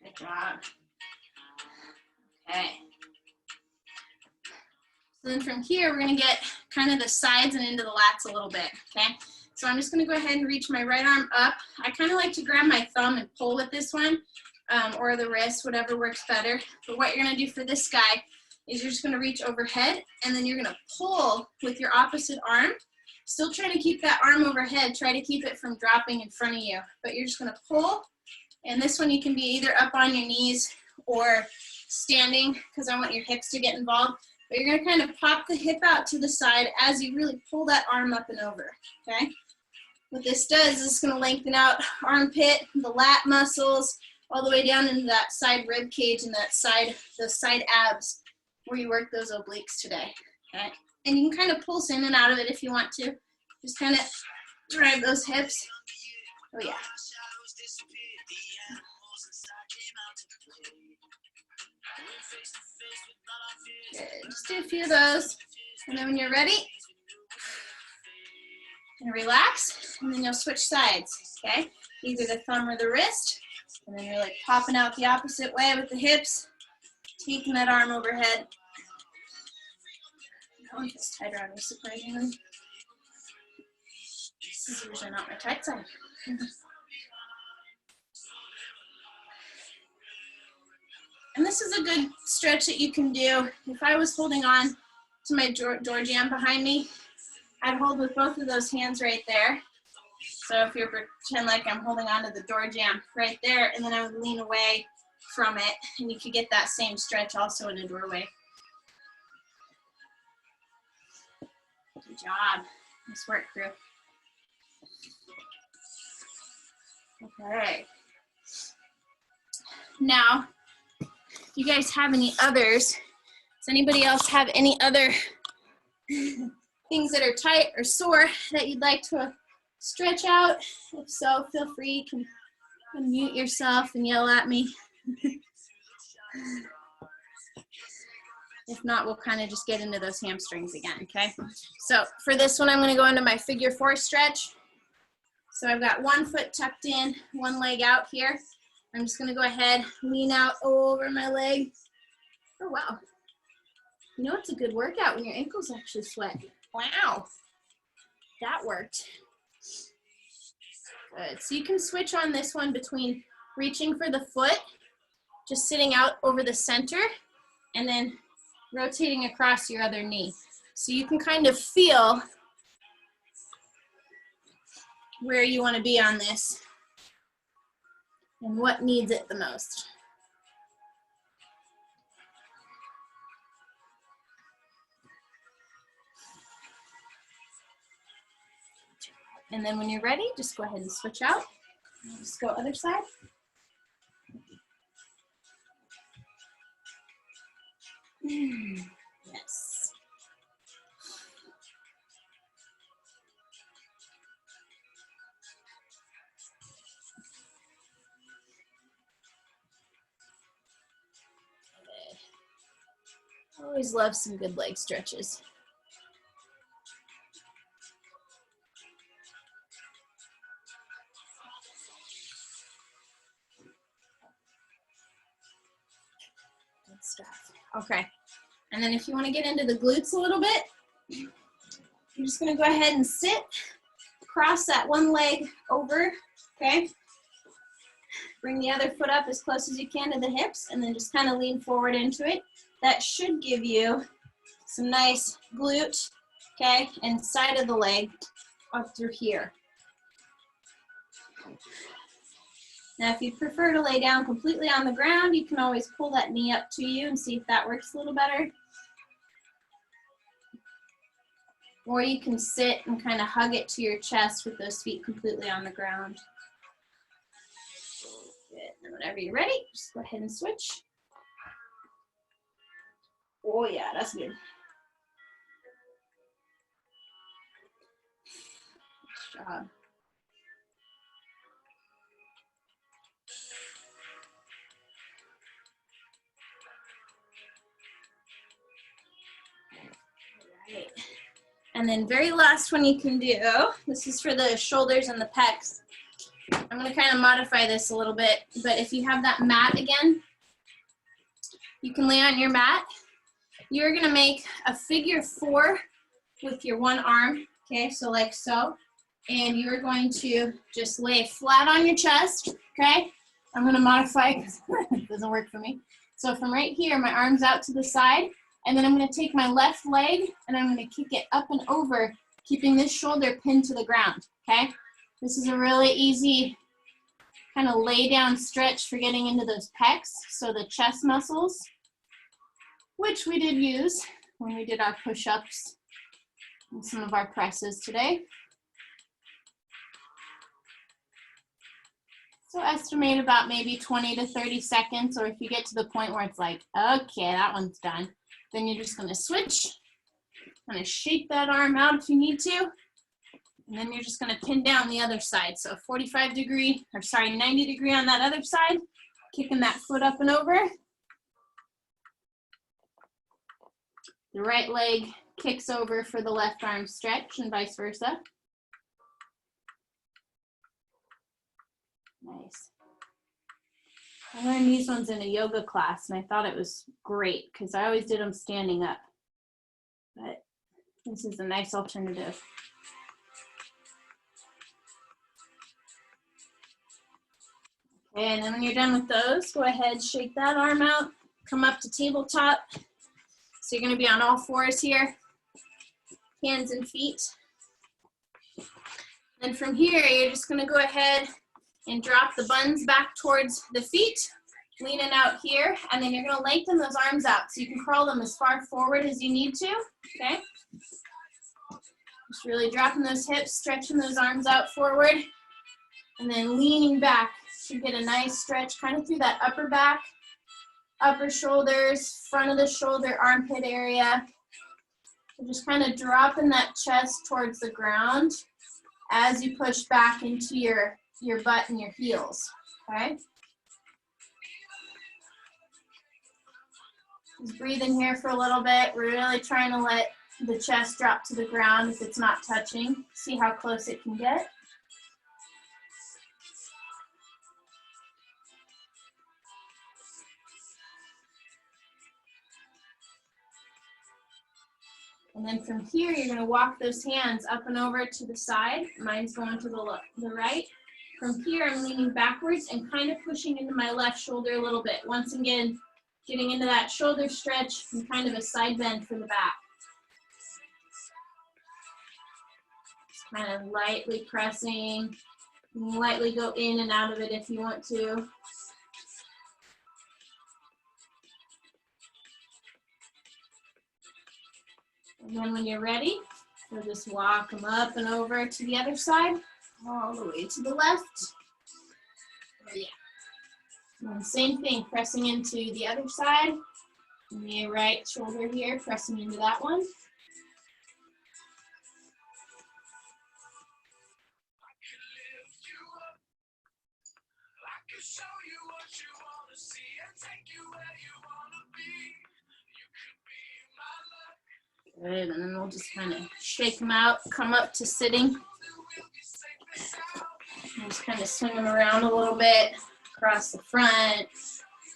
Good job. Okay. So then from here, we're going to get kind of the sides and into the lats a little bit, okay? So I'm just going to go ahead and reach my right arm up. I kind of like to grab my thumb and pull with this one, or the wrist, whatever works better. But what you're going to do for this guy is you're just gonna reach overhead, and then you're gonna pull with your opposite arm. Still trying to keep that arm overhead. Try to keep it from dropping in front of you. But you're just gonna pull, and this one you can be either up on your knees or standing, because I want your hips to get involved. But you're gonna kind of pop the hip out to the side as you really pull that arm up and over, okay? What this does is it's gonna lengthen out armpit, the lat muscles, all the way down into that side rib cage and those side abs where you work those obliques today, okay? And you can kind of pulse in and out of it if you want to. Just kind of drive those hips. Oh yeah. Good. Just do a few of those. And then when you're ready, and relax, and then you'll switch sides, okay? Either the thumb or the wrist, and then you're like popping out the opposite way with the hips, taking that arm overhead. That one gets tight around me, surprisingly. Scissors are not my tight side. And this is a good stretch that you can do. If I was holding on to my door jamb behind me, I'd hold with both of those hands right there. So if you pretend like I'm holding on to the door jamb right there, and then I would lean away from it, and you could get that same stretch also in a doorway. Good job. Nice work, crew. Okay. Now, if you guys have any others, does anybody else have any other things that are tight or sore that you'd like to stretch out? If so, feel free. You can unmute yourself and yell at me. If not, we'll kind of just get into those hamstrings again, okay? So for this one, I'm gonna go into my figure 4 stretch. So I've got one foot tucked in, one leg out here. I'm just gonna go ahead, lean out over my leg. Oh, wow. You know, it's a good workout when your ankles actually sweat. Wow, that worked. Good, so you can switch on this one between reaching for the foot, just sitting out over the center, and then rotating across your other knee. So you can kind of feel where you want to be on this and what needs it the most. And then when you're ready, just go ahead and switch out. Just go other side. Yes. Okay. Always love some good leg stretches. Good stuff. Okay. And then if you want to get into the glutes a little bit, you're just going to go ahead and sit, cross that one leg over, okay? Bring the other foot up as close as you can to the hips, and then just kind of lean forward into it. That should give you some nice glute, okay, and side of the leg up through here. Now, if you prefer to lay down completely on the ground, you can always pull that knee up to you and see if that works a little better. Or you can sit and kind of hug it to your chest with those feet completely on the ground. Good. And whenever you're ready, just go ahead and switch. Oh yeah, that's good. Good job. Right. And then very last one you can do, this is for the shoulders and the pecs. I'm going to kind of modify this a little bit, but if you have that mat again, you can lay on your mat. You're going to make a figure 4 with your one arm, okay, so like so. And you're going to just lay flat on your chest, okay? I'm going to modify because it doesn't work for me. So from right here, my arm's out to the side. And then I'm gonna take my left leg and I'm gonna kick it up and over, keeping this shoulder pinned to the ground, okay? This is a really easy kind of lay down stretch for getting into those pecs, so the chest muscles, which we did use when we did our push-ups and some of our presses today. So estimate about maybe 20 to 30 seconds, or if you get to the point where it's like, okay, that one's done, then you're just gonna switch, kind of shake that arm out if you need to, and then you're just gonna pin down the other side. So 90 degree on that other side, kicking that foot up and over. The right leg kicks over for the left arm stretch and vice versa. Nice. I learned these ones in a yoga class and I thought it was great because I always did them standing up. But this is a nice alternative. Okay, and then when you're done with those, go ahead, shake that arm out, come up to tabletop. So you're gonna be on all fours here, hands and feet. Then from here, you're just gonna go ahead and drop the buns back towards the feet, leaning out here, and then you're gonna lengthen those arms out so you can crawl them as far forward as you need to, okay? Just really dropping those hips, stretching those arms out forward, and then leaning back to get a nice stretch kind of through that upper back, upper shoulders, front of the shoulder, armpit area. So just kind of dropping that chest towards the ground as you push back into your butt and your heels, okay? Just breathe in here for a little bit. We're really trying to let the chest drop to the ground if it's not touching. See how close it can get. And then from here, you're gonna walk those hands up and over to the side. Mine's going to the right. From here, I'm leaning backwards and kind of pushing into my left shoulder a little bit. Once again, getting into that shoulder stretch and kind of a side bend for the back. Just kind of lightly pressing, lightly go in and out of it if you want to. And then when you're ready, you'll just walk them up and over to the other side, all the way to the left. Oh, yeah. And same thing, pressing into the other side. And the right shoulder here, pressing into that one. Good, and then we'll just kind of shake them out, come up to sitting. And just kind of swing them around a little bit, across the front,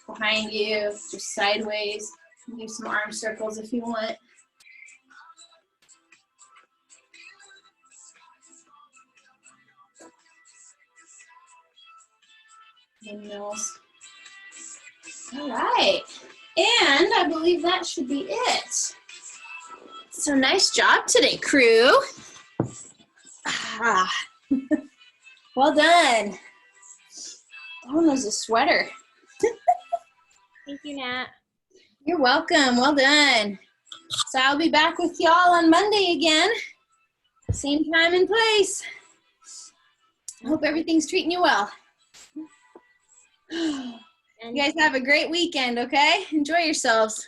behind you, just sideways. Do some arm circles if you want. Windmills. All right, and I believe that should be it. So nice job today, crew. Ah. Well done. Oh, there's a sweater. Thank you, Nat. You're welcome. Well done. So I'll be back with y'all on Monday again. Same time and place. I hope everything's treating you well. You guys have a great weekend, okay? Enjoy yourselves.